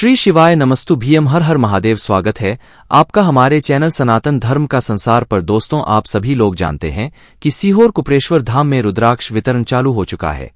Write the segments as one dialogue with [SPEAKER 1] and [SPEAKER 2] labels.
[SPEAKER 1] श्री शिवाय नमस्तु भीम हर हर महादेव। स्वागत है आपका हमारे चैनल सनातन धर्म का संसार पर। दोस्तों, आप सभी लोग जानते हैं कि सीहोर कुपरेश्वर धाम में रुद्राक्ष वितरण चालू हो चुका है।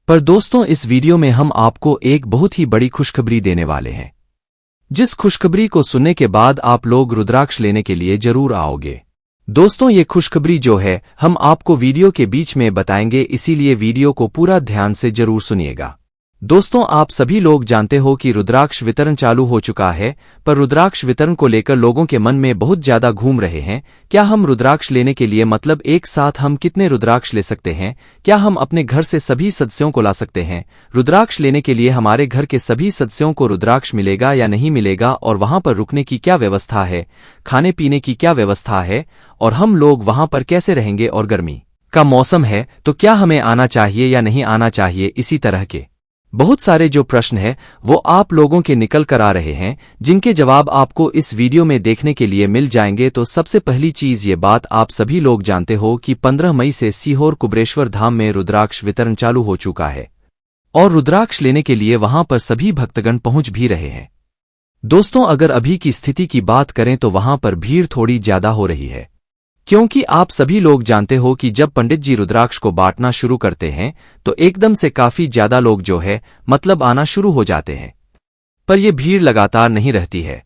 [SPEAKER 1] पर दोस्तों, इस वीडियो में हम आपको एक बहुत ही बड़ी खुशखबरी देने वाले हैं, जिस खुशखबरी को सुनने के बाद आप लोग रुद्राक्ष लेने के लिए जरूर आओगे। दोस्तों, ये खुशखबरी जो है हम आपको वीडियो के बीच में बताएंगे, इसीलिए वीडियो को पूरा ध्यान से जरूर सुनिएगा। दोस्तों, आप सभी लोग जानते हो कि रुद्राक्ष वितरण चालू हो चुका है, पर रुद्राक्ष वितरण को लेकर लोगों के मन में बहुत ज्यादा घूम रहे हैं। क्या हम रुद्राक्ष लेने के लिए मतलब एक साथ हम कितने रुद्राक्ष ले सकते हैं? क्या हम अपने घर से सभी सदस्यों को ला सकते हैं? रुद्राक्ष लेने के लिए हमारे घर के सभी सदस्यों को रुद्राक्ष मिलेगा या नहीं मिलेगा? और वहां पर रुकने की क्या व्यवस्था है? खाने पीने की क्या व्यवस्था है? और हम लोग वहां पर कैसे रहेंगे? और गर्मी का मौसम है तो क्या हमें आना चाहिए या नहीं आना चाहिए? इसी तरह के बहुत सारे जो प्रश्न है वो आप लोगों के निकल कर आ रहे हैं, जिनके जवाब आपको इस वीडियो में देखने के लिए मिल जाएंगे। तो सबसे पहली चीज ये बात आप सभी लोग जानते हो कि 15 मई से सीहोर कुबरेश्वर धाम में रुद्राक्ष वितरण चालू हो चुका है और रुद्राक्ष लेने के लिए वहां पर सभी भक्तगण पहुंच भी रहे हैं। दोस्तों, अगर अभी की स्थिति की बात करें तो वहां पर भीड़ थोड़ी ज्यादा हो रही है, क्योंकि आप सभी लोग जानते हो कि जब पंडित जी रुद्राक्ष को बांटना शुरू करते हैं तो एकदम से काफी ज्यादा लोग जो है मतलब आना शुरू हो जाते हैं। पर यह भीड़ लगातार नहीं रहती है,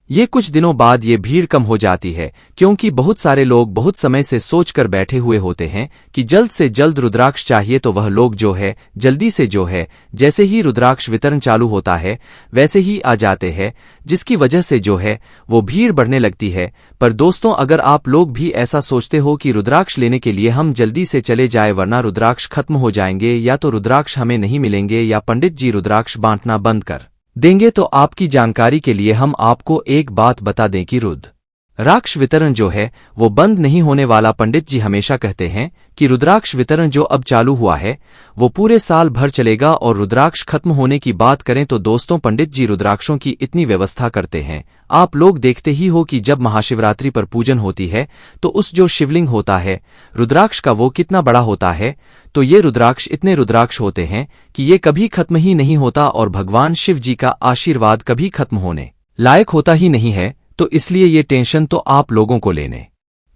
[SPEAKER 1] ये कुछ दिनों बाद ये भीड़ कम हो जाती है, क्योंकि बहुत सारे लोग बहुत समय से सोच कर बैठे हुए होते हैं कि जल्द से जल्द रुद्राक्ष चाहिए। तो वह लोग जो है जल्दी से जो है जैसे ही रुद्राक्ष वितरण चालू होता है वैसे ही आ जाते हैं, जिसकी वजह से जो है वो भीड़ बढ़ने लगती है। पर दोस्तों, अगर आप लोग भी ऐसा सोचते हो कि रुद्राक्ष लेने के लिए हम जल्दी से चले जाए वरना रुद्राक्ष खत्म हो जाएंगे या तो रुद्राक्ष हमें नहीं मिलेंगे या पंडित जी रुद्राक्ष बांटना बंद कर देंगे, तो आपकी जानकारी के लिए हम आपको एक बात बता दें कि रुद्राक्ष वितरण जो है वो बंद नहीं होने वाला। पंडित जी हमेशा कहते हैं कि रुद्राक्ष वितरण जो अब चालू हुआ है वो पूरे साल भर चलेगा। और रुद्राक्ष खत्म होने की बात करें तो दोस्तों, पंडित जी रुद्राक्षों की इतनी व्यवस्था करते हैं, आप लोग देखते ही हो कि जब महाशिवरात्रि पर पूजन होती है तो उस जो शिवलिंग होता है रुद्राक्ष का वो कितना बड़ा होता है। तो ये रुद्राक्ष इतने रुद्राक्ष होते हैं कि ये कभी खत्म ही नहीं होता और भगवान शिव जी का आशीर्वाद कभी खत्म होने लायक होता ही नहीं है। तो इसलिए ये टेंशन तो आप लोगों को लेने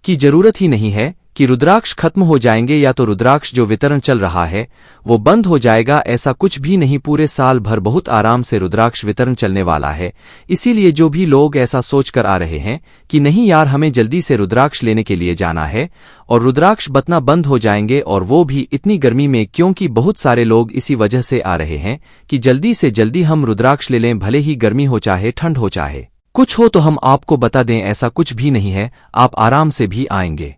[SPEAKER 1] की जरूरत ही नहीं है कि रुद्राक्ष खत्म हो जाएंगे या तो रुद्राक्ष जो वितरण चल रहा है वो बंद हो जाएगा। ऐसा कुछ भी नहीं, पूरे साल भर बहुत आराम से रुद्राक्ष वितरण चलने वाला है। इसीलिए जो भी लोग ऐसा सोच कर आ रहे हैं कि नहीं यार हमें जल्दी से रुद्राक्ष लेने के लिए जाना है और रुद्राक्ष बतना बंद हो जाएंगे, और वो भी इतनी गर्मी में, क्योंकि बहुत सारे लोग इसी वजह से आ रहे हैं कि जल्दी से जल्दी हम रुद्राक्ष ले लें, भले ही गर्मी हो चाहे ठंड हो चाहे कुछ हो। तो हम आपको बता दें ऐसा कुछ भी नहीं है, आप आराम से भी आएंगे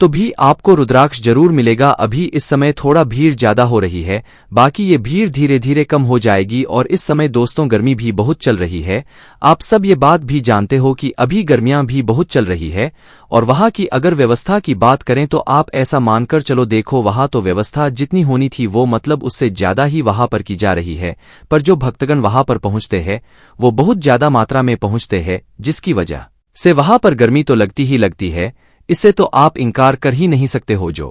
[SPEAKER 1] तो भी आपको रुद्राक्ष जरूर मिलेगा। अभी इस समय थोड़ा भीड़ ज्यादा हो रही है, बाकी ये भीड़ धीरे धीरे कम हो जाएगी। और इस समय दोस्तों गर्मी भी बहुत चल रही है, आप सब ये बात भी जानते हो कि अभी गर्मियां भी बहुत चल रही है। और वहां की अगर व्यवस्था की बात करें तो आप ऐसा मानकर चलो, देखो वहां तो व्यवस्था जितनी होनी थी वो मतलब उससे ज्यादा ही वहां पर की जा रही है। पर जो भक्तगण वहां पर पहुंचते हैं वो बहुत ज्यादा मात्रा में पहुंचते हैं, जिसकी वजह से वहां पर गर्मी तो लगती ही लगती है। इससे तो आप इनकार कर ही नहीं सकते हो। जो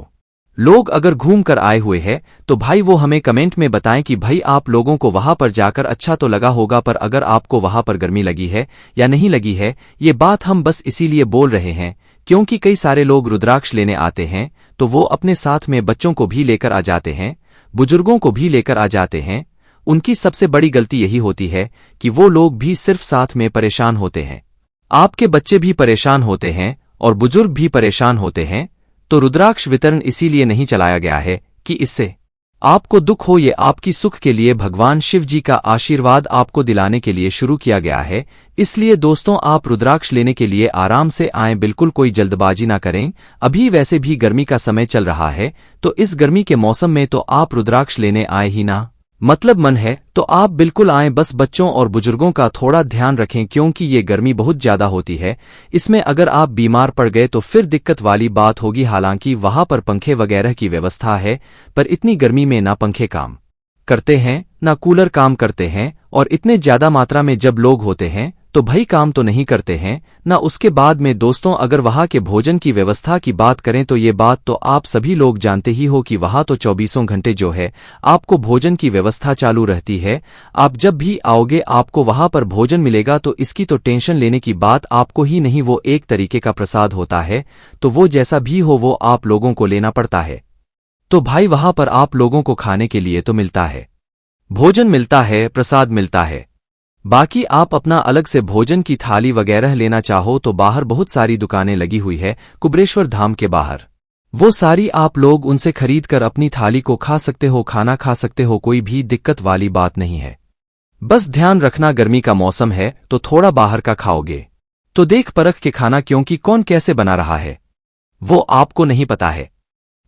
[SPEAKER 1] लोग अगर घूम कर आए हुए हैं तो भाई वो हमें कमेंट में बताएं कि भाई आप लोगों को वहां पर जाकर अच्छा तो लगा होगा, पर अगर आपको वहां पर गर्मी लगी है या नहीं लगी है। ये बात हम बस इसीलिए बोल रहे हैं क्योंकि कई सारे लोग रुद्राक्ष लेने आते हैं तो वो अपने साथ में बच्चों को भी लेकर आ जाते हैं, बुजुर्गों को भी लेकर आ जाते हैं। उनकी सबसे बड़ी गलती यही होती है कि वो लोग भी सिर्फ साथ में परेशान होते हैं। आपके बच्चे भी परेशान होते हैं और बुजुर्ग भी परेशान होते हैं। तो रुद्राक्ष वितरण इसीलिए नहीं चलाया गया है कि इससे आपको दुख हो, ये आपकी सुख के लिए भगवान शिव जी का आशीर्वाद आपको दिलाने के लिए शुरू किया गया है। इसलिए दोस्तों, आप रुद्राक्ष लेने के लिए आराम से आएं, बिल्कुल कोई जल्दबाजी ना करें। अभी वैसे भी गर्मी का समय चल रहा है, तो इस गर्मी के मौसम में तो आप रुद्राक्ष लेने आए ही ना, मतलब मन है तो आप बिल्कुल आएं। बस बच्चों और बुजुर्गों का थोड़ा ध्यान रखें, क्योंकि ये गर्मी बहुत ज्यादा होती है। इसमें अगर आप बीमार पड़ गए तो फिर दिक्कत वाली बात होगी। हालांकि वहां पर पंखे वगैरह की व्यवस्था है, पर इतनी गर्मी में ना पंखे काम करते हैं ना कूलर काम करते हैं। और इतने ज्यादा मात्रा में जब लोग होते हैं तो भाई काम तो नहीं करते हैं ना। उसके बाद में दोस्तों अगर वहां के भोजन की व्यवस्था की बात करें तो ये बात तो आप सभी लोग जानते ही हो कि वहां तो 24 घंटे जो है आपको भोजन की व्यवस्था चालू रहती है। आप जब भी आओगे आपको वहां पर भोजन मिलेगा, तो इसकी तो टेंशन लेने की बात आपको ही नहीं। वो एक तरीके का प्रसाद होता है, तो वो जैसा भी हो वो आप लोगों को लेना पड़ता है। तो भाई वहां पर आप लोगों को खाने के लिए तो मिलता है, भोजन मिलता है, प्रसाद मिलता है। बाकी आप अपना अलग से भोजन की थाली वगैरह लेना चाहो तो बाहर बहुत सारी दुकानें लगी हुई है कुबरेश्वर धाम के बाहर। वो सारी आप लोग उनसे खरीद कर अपनी थाली को खा सकते हो, खाना खा सकते हो, कोई भी दिक्कत वाली बात नहीं है। बस ध्यान रखना गर्मी का मौसम है तो थोड़ा बाहर का खाओगे तो देख परख के खाना, क्योंकि कौन कैसे बना रहा है वो आपको नहीं पता है।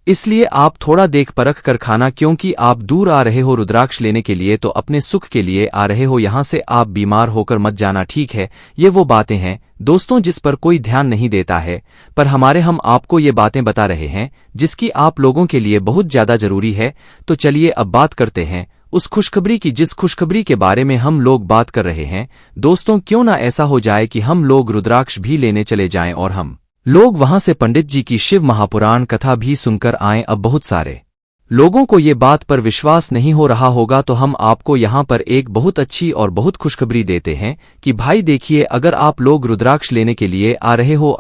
[SPEAKER 1] इसलिए आप थोड़ा देख परख कर खाना, क्योंकि आप दूर आ रहे हो रुद्राक्ष लेने के लिए तो अपने सुख के लिए आ रहे हो। यहां से आप बीमार होकर मत जाना, ठीक है। ये वो बातें हैं दोस्तों जिस पर कोई ध्यान नहीं देता है, पर हम आपको ये बातें बता रहे हैं जिसकी आप लोगों के लिए बहुत ज्यादा जरूरी है। तो चलिए अब बात करते हैं उस खुशखबरी की जिस खुशखबरी के बारे में हम लोग बात कर रहे हैं। दोस्तों क्यों ना ऐसा हो जाए कि हम लोग रुद्राक्ष भी लेने चले जाएं और हम लोग वहां से पंडित जी की शिव महापुराण कथा भी सुनकर आएं। अब बहुत सारे लोगों को ये बात पर विश्वास नहीं हो रहा होगा, तो हम आपको यहां पर एक बहुत अच्छी और बहुत खुशखबरी देते हैं कि भाई देखिए, अगर आप लोग रुद्राक्ष लेने के लिए आ रहे हो,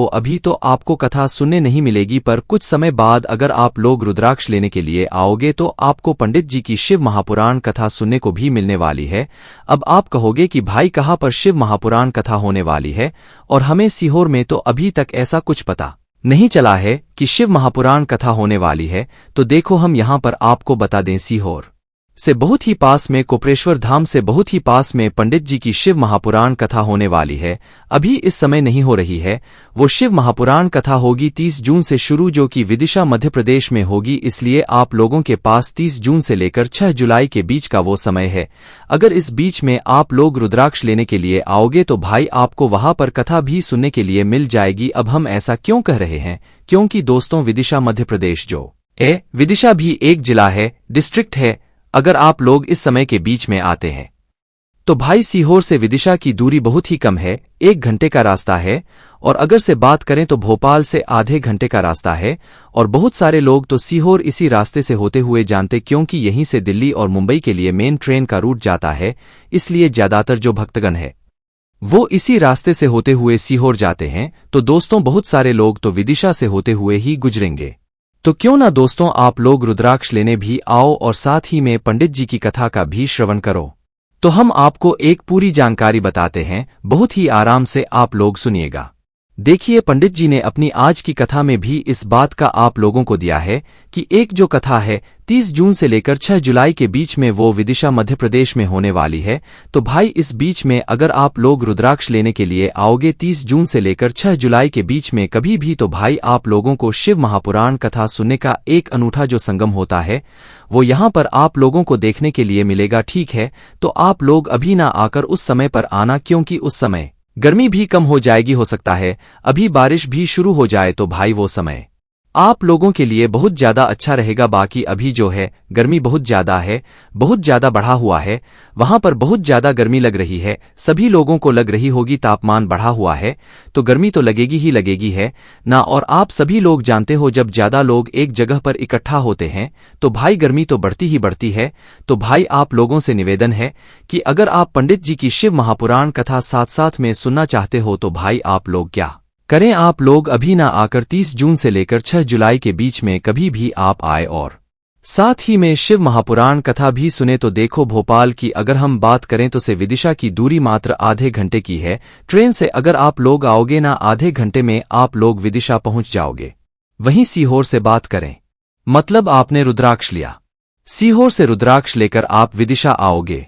[SPEAKER 1] अभी तो आपको कथा सुनने नहीं मिलेगी, पर कुछ समय बाद अगर आप लोग रुद्राक्ष लेने के लिए आओगे तो आपको पंडित जी की शिव महापुराण कथा सुनने को भी मिलने वाली है। अब आप कहोगे कि भाई कहाँ पर शिव महापुराण कथा होने वाली है, और हमें सीहोर में तो अभी तक ऐसा कुछ पता नहीं चला है कि शिव महापुराण कथा होने वाली है। तो देखो हम यहां पर आपको बता दें, सीहोर से बहुत ही पास में, कोपरेश्वर धाम से बहुत ही पास में पंडित जी की शिव महापुराण कथा होने वाली है। अभी इस समय नहीं हो रही है, वो शिव महापुराण कथा होगी 30 जून से शुरू, जो कि विदिशा मध्य प्रदेश में होगी। इसलिए आप लोगों के पास 30 जून से लेकर 6 जुलाई के बीच का वो समय है। अगर इस बीच में आप लोग रुद्राक्ष लेने के लिए आओगे तो भाई आपको वहां पर कथा भी सुनने के लिए मिल जाएगी। अब हम ऐसा क्यों कह रहे हैं, क्योंकि दोस्तों विदिशा मध्य प्रदेश जो विदिशा भी एक जिला है, डिस्ट्रिक्ट है। अगर आप लोग इस समय के बीच में आते हैं तो भाई सीहोर से विदिशा की दूरी बहुत ही कम है, 1 घंटे का रास्ता है। और अगर से बात करें तो भोपाल से आधे घंटे का रास्ता है। और बहुत सारे लोग तो सीहोर इसी रास्ते से होते हुए जानते, क्योंकि यहीं से दिल्ली और मुंबई के लिए मेन ट्रेन का रूट जाता है। इसलिए ज्यादातर जो भक्तगण है वो इसी रास्ते से होते हुए सीहोर जाते हैं। तो दोस्तों बहुत सारे लोग तो विदिशा से होते हुए ही गुजरेंगे। तो क्यों ना दोस्तों आप लोग रुद्राक्ष लेने भी आओ और साथ ही में पंडित जी की कथा का भी श्रवण करो। तो हम आपको एक पूरी जानकारी बताते हैं, बहुत ही आराम से आप लोग सुनिएगा। देखिए पंडित जी ने अपनी आज की कथा में भी इस बात का आप लोगों को दिया है कि एक जो कथा है 30 जून से लेकर 6 जुलाई के बीच में वो विदिशा मध्य प्रदेश में होने वाली है। तो भाई इस बीच में अगर आप लोग रुद्राक्ष लेने के लिए आओगे 30 जून से लेकर 6 जुलाई के बीच में कभी भी, तो भाई आप लोगों को शिव महापुराण कथा सुनने का एक अनूठा जो संगम होता है वो यहाँ पर आप लोगों को देखने के लिए मिलेगा, ठीक है। तो आप लोग अभी ना आकर उस समय पर आना, क्योंकि उस समय गर्मी भी कम हो जाएगी, हो सकता है अभी बारिश भी शुरू हो जाए, तो भाई वो समय आप लोगों के लिए बहुत ज्यादा अच्छा रहेगा। बाकी अभी जो है गर्मी बहुत ज्यादा है, बहुत ज्यादा बढ़ा हुआ है, वहां पर बहुत ज्यादा गर्मी लग रही है, सभी लोगों को लग रही होगी, तापमान बढ़ा हुआ है तो गर्मी तो लगेगी ही लगेगी है ना। और आप सभी लोग जानते हो जब ज्यादा लोग एक जगह पर इकट्ठा होते हैं तो भाई गर्मी तो बढ़ती ही बढ़ती है। तो भाई आप लोगों से निवेदन है कि अगर आप पंडित जी की शिव महापुराण कथा साथ साथ में सुनना चाहते हो तो भाई आप लोग क्या करें, आप लोग अभी ना आकर 30 जून से लेकर 6 जुलाई के बीच में कभी भी आप आए और साथ ही में शिव महापुराण कथा भी सुने। तो देखो भोपाल की अगर हम बात करें तो से विदिशा की दूरी मात्र आधे घंटे की है। ट्रेन से अगर आप लोग आओगे ना आधे घंटे में आप लोग विदिशा पहुंच जाओगे। वहीं सीहोर से बात करें, मतलब आपने रुद्राक्ष लिया, सीहोर से रुद्राक्ष लेकर आप विदिशा आओगे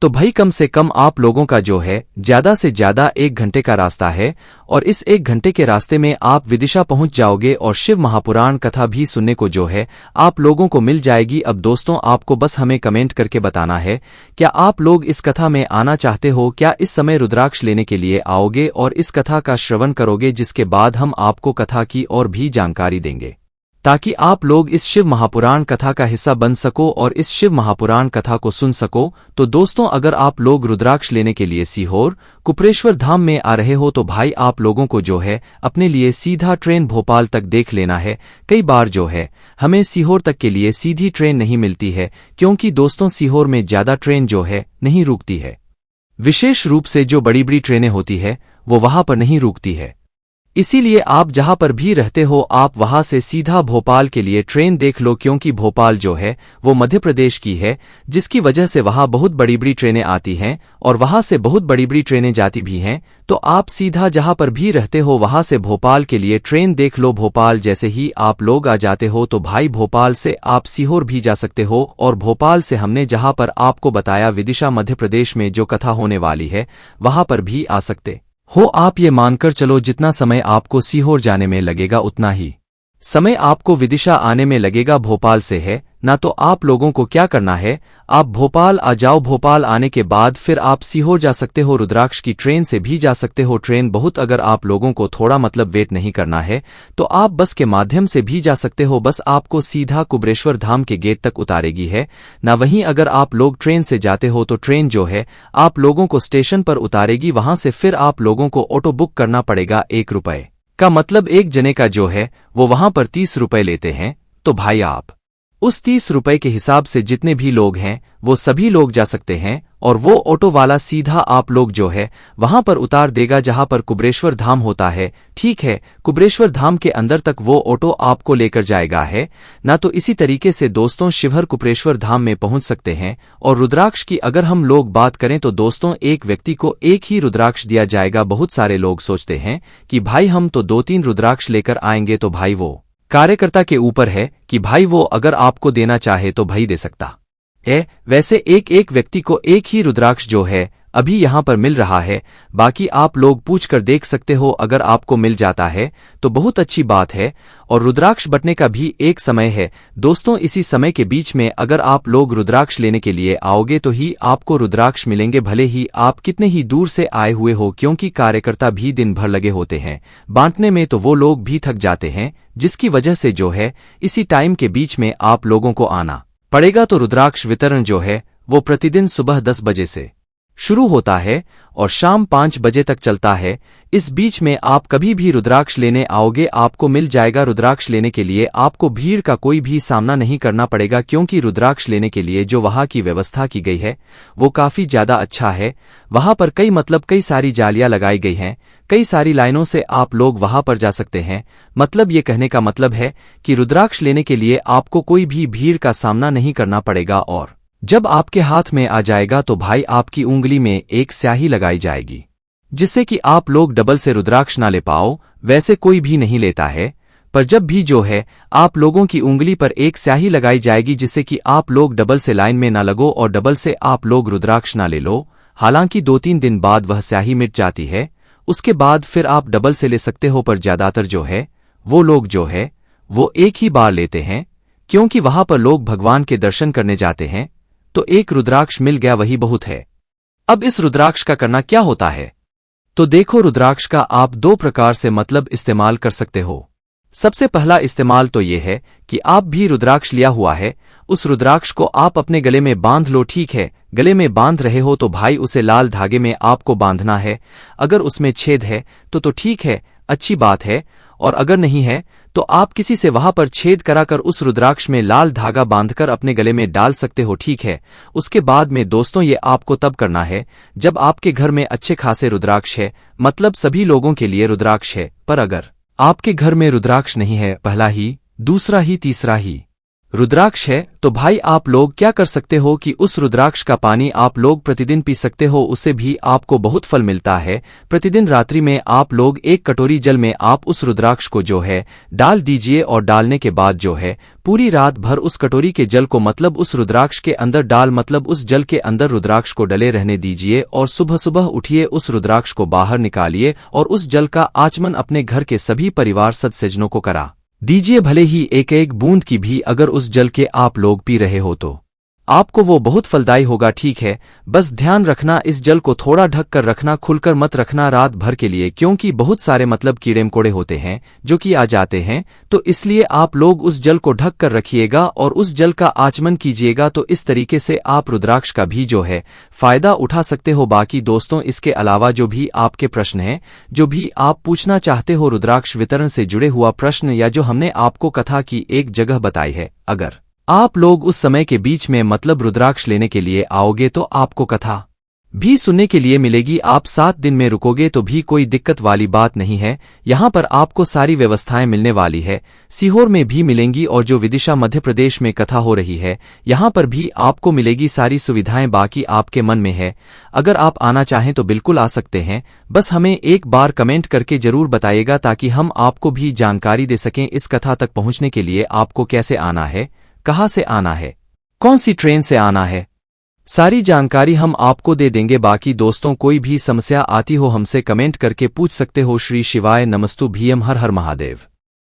[SPEAKER 1] तो भाई कम से कम आप लोगों का जो है ज्यादा से ज्यादा 1 घंटे का रास्ता है। और इस 1 घंटे के रास्ते में आप विदिशा पहुंच जाओगे और शिव महापुराण कथा भी सुनने को जो है आप लोगों को मिल जाएगी। अब दोस्तों आपको बस हमें कमेंट करके बताना है, क्या आप लोग इस कथा में आना चाहते हो, क्या इस समय रुद्राक्ष लेने के लिए आओगे और इस कथा का श्रवण करोगे, जिसके बाद हम आपको कथा की और भी जानकारी देंगे। ताकि आप लोग इस शिव महापुराण कथा का हिस्सा बन सको और इस शिव महापुराण कथा को सुन सको। तो दोस्तों, अगर आप लोग रुद्राक्ष लेने के लिए सीहोर कुप्रेश्वर धाम में आ रहे हो तो भाई आप लोगों को जो है अपने लिए सीधा ट्रेन भोपाल तक देख लेना है। कई बार जो है हमें सीहोर तक के लिए सीधी ट्रेन नहीं मिलती है, क्योंकि दोस्तों सीहोर में ज्यादा ट्रेन जो है नहीं रुकती है। विशेष रूप से जो बड़ी बड़ी ट्रेनें होती है वो वहां पर नहीं रुकती है। इसीलिए आप जहां पर भी रहते हो आप वहां से सीधा भोपाल के लिए ट्रेन देख लो, क्योंकि भोपाल जो है वो मध्य प्रदेश की है, जिसकी वजह से वहां बहुत बड़ी बड़ी ट्रेनें आती हैं और वहां से बहुत बड़ी बड़ी ट्रेनें जाती भी हैं। तो आप सीधा जहां पर भी रहते हो वहां से भोपाल के लिए ट्रेन देख लो। भोपाल जैसे ही आप लोग आ जाते हो तो भाई भोपाल से आप सीहोर भी जा सकते हो, और भोपाल से हमने जहां पर आपको बताया विदिशा मध्य प्रदेश में जो कथा होने वाली है वहां पर भी आ सकते हो। आप ये मानकर चलो जितना समय आपको सीहोर जाने में लगेगा उतना ही समय आपको विदिशा आने में लगेगा भोपाल से है ना। तो आप लोगों को क्या करना है, आप भोपाल आ जाओ। भोपाल आने के बाद फिर आप सीहोर जा सकते हो, रुद्राक्ष की ट्रेन से भी जा सकते हो। ट्रेन बहुत अगर आप लोगों को थोड़ा मतलब वेट नहीं करना है तो आप बस के माध्यम से भी जा सकते हो। बस आपको सीधा कुब्रेश्वर धाम के गेट तक उतारेगी है ना। वहीं अगर आप लोग ट्रेन से जाते हो तो ट्रेन जो है आप लोगों को स्टेशन पर उतारेगी, वहां से फिर आप लोगों को ऑटो बुक करना पड़ेगा। 1 रुपए का मतलब एक जने का जो है वो वहां पर 30 रुपए लेते हैं। तो भाई आप उस 30 रुपए के हिसाब से जितने भी लोग हैं वो सभी लोग जा सकते हैं, और वो ऑटो वाला सीधा आप लोग जो है वहां पर उतार देगा जहां पर कुब्रेश्वर धाम होता है। ठीक है, कुब्रेश्वर धाम के अंदर तक वो ऑटो आपको लेकर जाएगा है ना। तो इसी तरीके से दोस्तों शिवहर कुप्रेश्वर धाम में पहुंच सकते हैं। और रुद्राक्ष की अगर हम लोग बात करें तो दोस्तों एक व्यक्ति को एक ही रुद्राक्ष दिया जाएगा। बहुत सारे लोग सोचते हैं कि भाई हम तो 2-3 रुद्राक्ष लेकर आएंगे, तो भाई वो कार्यकर्ता के ऊपर है कि भाई वो अगर आपको देना चाहे तो भाई दे सकता है। वैसे एक एक व्यक्ति को एक ही रुद्राक्ष जो है अभी यहां पर मिल रहा है। बाकी आप लोग पूछ कर देख सकते हो, अगर आपको मिल जाता है तो बहुत अच्छी बात है। और रुद्राक्ष बंटने का भी एक समय है दोस्तों। इसी समय के बीच में अगर आप लोग रुद्राक्ष लेने के लिए आओगे तो ही आपको रुद्राक्ष मिलेंगे, भले ही आप कितने ही दूर से आए हुए हो, क्योंकि कार्यकर्ता भी दिन भर लगे होते हैं बांटने में, तो वो लोग भी थक जाते हैं, जिसकी वजह से जो है इसी टाइम के बीच में आप लोगों को आना पड़ेगा। तो रुद्राक्ष वितरण जो है वो प्रतिदिन सुबह 10 बजे से शुरू होता है और शाम 5 बजे तक चलता है। इस बीच में आप कभी भी रुद्राक्ष लेने आओगे आपको मिल जाएगा। रुद्राक्ष लेने के लिए आपको भीड़ का कोई भी सामना नहीं करना पड़ेगा, क्योंकि रुद्राक्ष लेने के लिए जो वहां की व्यवस्था की गई है वो काफी ज्यादा अच्छा है। वहां पर कई सारी जालियां लगाई गई हैं, कई सारी लाइनों से आप लोग वहां पर जा सकते हैं। मतलब ये कहने का मतलब है कि रुद्राक्ष लेने के लिए आपको कोई भी भीड़ का सामना नहीं करना पड़ेगा। और जब आपके हाथ में आ जाएगा तो भाई आपकी उंगली में एक स्याही लगाई जाएगी, जिससे कि आप लोग डबल से रुद्राक्ष ना ले पाओ। वैसे कोई भी नहीं लेता है, पर जब भी जो है आप लोगों की उंगली पर एक स्याही लगाई जाएगी, जिससे कि आप लोग डबल से लाइन में ना लगो और डबल से आप लोग रुद्राक्ष ना ले लो। हालांकि 2-3 दिन बाद वह स्याही मिट जाती है, उसके बाद फिर आप डबल से ले सकते हो। पर ज्यादातर जो है वो लोग जो है वो एक ही बार लेते हैं, क्योंकि वहां पर लोग भगवान के दर्शन करने जाते हैं। तो एक रुद्राक्ष मिल गया वही बहुत है। अब इस रुद्राक्ष का करना क्या होता है, तो देखो रुद्राक्ष का आप 2 प्रकार से मतलब इस्तेमाल कर सकते हो। सबसे पहला इस्तेमाल तो ये है कि आप भी रुद्राक्ष लिया हुआ है, उस रुद्राक्ष को आप अपने गले में बांध लो। ठीक है, गले में बांध रहे हो तो भाई उसे लाल धागे में आपको बांधना है। अगर उसमें छेद है तो ठीक है, अच्छी बात है, और अगर नहीं है तो आप किसी से वहां पर छेद कराकर उस रुद्राक्ष में लाल धागा बांधकर अपने गले में डाल सकते हो। ठीक है, उसके बाद में दोस्तों ये आपको तब करना है जब आपके घर में अच्छे खासे रुद्राक्ष है, मतलब सभी लोगों के लिए रुद्राक्ष है। पर अगर आपके घर में रुद्राक्ष नहीं है, पहला ही, दूसरा ही, तीसरा ही रुद्राक्ष है, तो भाई आप लोग क्या कर सकते हो कि उस रुद्राक्ष का पानी आप लोग प्रतिदिन पी सकते हो, उससे भी आपको बहुत फल मिलता है। प्रतिदिन रात्रि में आप लोग 1 कटोरी जल में आप उस रुद्राक्ष को जो है डाल दीजिए, और डालने के बाद जो है पूरी रात भर उस कटोरी के जल को मतलब उस रुद्राक्ष के अंदर डाल मतलब उस जल के अंदर रुद्राक्ष को डले रहने दीजिए, और सुबह सुबह उठिए उस रुद्राक्ष को बाहर निकालिए और उस जल का आचमन अपने घर के सभी परिवार सदस्यों को करा दीजिए। भले ही एक एक बूंद की भी अगर उस जल के आप लोग पी रहे हो तो आपको वो बहुत फलदायी होगा। ठीक है, बस ध्यान रखना इस जल को थोड़ा ढक कर रखना, खुलकर मत रखना रात भर के लिए, क्योंकि बहुत सारे कीड़े मकोड़े होते हैं जो कि आ जाते हैं। तो इसलिए आप लोग उस जल को ढक कर रखिएगा और उस जल का आचमन कीजिएगा। तो इस तरीके से आप रुद्राक्ष का भी जो है फायदा उठा सकते हो। बाकी दोस्तों, इसके अलावा जो भी आपके प्रश्न हैं, जो भी आप पूछना चाहते हो रुद्राक्ष वितरण से जुड़े हुआ प्रश्न, या जो हमने आपको कथा की एक जगह बताई है, अगर आप लोग उस समय के बीच में रुद्राक्ष लेने के लिए आओगे तो आपको कथा भी सुनने के लिए मिलेगी। आप 7 दिन में रुकोगे तो भी कोई दिक्कत वाली बात नहीं है। यहाँ पर आपको सारी व्यवस्थाएं मिलने वाली है, सीहोर में भी मिलेंगी, और जो विदिशा मध्य प्रदेश में कथा हो रही है यहाँ पर भी आपको मिलेगी सारी सुविधाएं। बाकी आपके मन में है, अगर आप आना चाहें तो बिल्कुल आ सकते हैं। बस हमें एक बार कमेंट करके जरूर बताइएगा ताकि हम आपको भी जानकारी दे सकें। इस कथा तक पहुंचने के लिए आपको कैसे आना है, कहाँ से आना है, कौन सी ट्रेन से आना है, सारी जानकारी हम आपको दे देंगे। बाकी दोस्तों, कोई भी समस्या आती हो हमसे कमेंट करके पूछ सकते हो। श्री शिवाय नमस्तु भीम, हर हर महादेव।